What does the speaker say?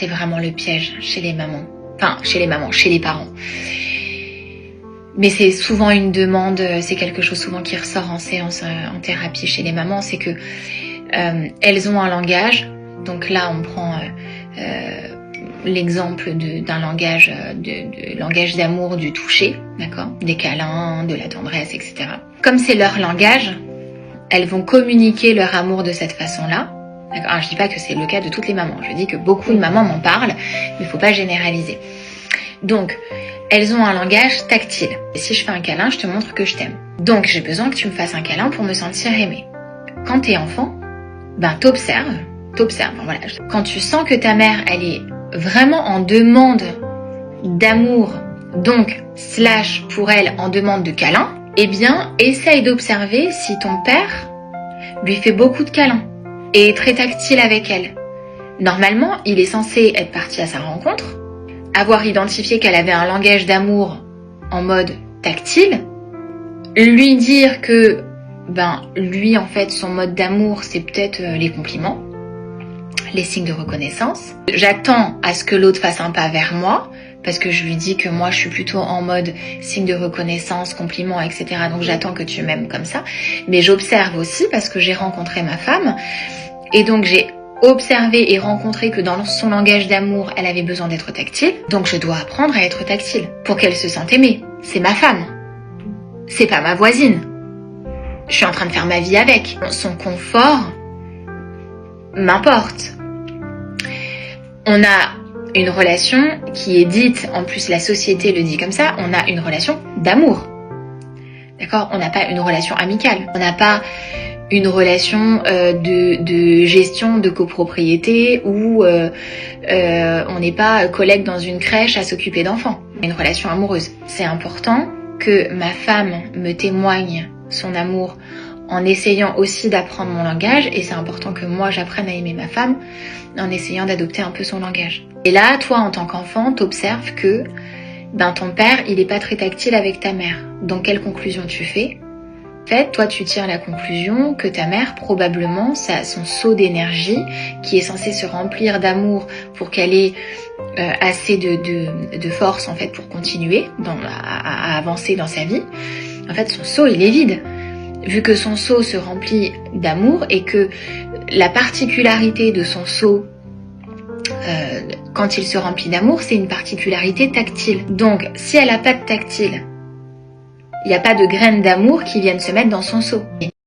C'est vraiment le piège chez les mamans. Enfin, chez les parents. Mais c'est souvent une demande, c'est quelque chose souvent qui ressort en séance, en thérapie chez les mamans, c'est que elles ont un langage. Donc là, on prend l'exemple d'un langage, de langage d'amour, du toucher, d'accord, des câlins, de la tendresse, etc. Comme c'est leur langage, elles vont communiquer leur amour de cette façon-là. Alors, je dis pas que c'est le cas de toutes les mamans. Je dis que beaucoup de mamans m'en parlent, mais il faut pas généraliser. Donc, elles ont un langage tactile. Et si je fais un câlin, je te montre que je t'aime. Donc, j'ai besoin que tu me fasses un câlin pour me sentir aimée. Quand t'es enfant, t'observes. Voilà. Quand tu sens que ta mère, elle est vraiment en demande d'amour, donc / pour elle en demande de câlin, eh bien, essaye d'observer si ton père lui fait beaucoup de câlins et est très tactile avec elle. Normalement, il est censé être parti à sa rencontre, avoir identifié qu'elle avait un langage d'amour en mode tactile, lui dire que, lui, en fait, son mode d'amour, c'est peut-être les compliments, les signes de reconnaissance. J'attends à ce que l'autre fasse un pas vers moi, parce que je lui dis que moi, je suis plutôt en mode signe de reconnaissance, compliments, etc. Donc, j'attends que tu m'aimes comme ça. Mais j'observe aussi, parce que j'ai rencontré ma femme, et donc j'ai observé et rencontré que dans son langage d'amour, elle avait besoin d'être tactile. Donc, je dois apprendre à être tactile pour qu'elle se sente aimée. C'est ma femme. C'est pas ma voisine. Je suis en train de faire ma vie avec. Son confort m'importe. On a une relation qui est dite, en plus la société le dit comme ça, on a une relation d'amour. D'accord ? On n'a pas une relation amicale. On n'a pas une relation de gestion de copropriété où on n'est pas collègue dans une crèche à s'occuper d'enfants. Une relation amoureuse. C'est important que ma femme me témoigne son amour en essayant aussi d'apprendre mon langage, et c'est important que moi j'apprenne à aimer ma femme en essayant d'adopter un peu son langage. Et là, toi en tant qu'enfant, t'observes que ton père, il est pas très tactile avec ta mère. Donc quelle conclusion tu fais ? En fait, toi tu tires la conclusion que ta mère, probablement, son seau d'énergie qui est censé se remplir d'amour pour qu'elle ait assez de force en fait pour continuer à avancer dans sa vie. En fait, son seau il est vide. Vu que son seau se remplit d'amour et que la particularité de son seau, quand il se remplit d'amour, c'est une particularité tactile. Donc, si elle n'a pas de tactile, il n'y a pas de graines d'amour qui viennent se mettre dans son seau.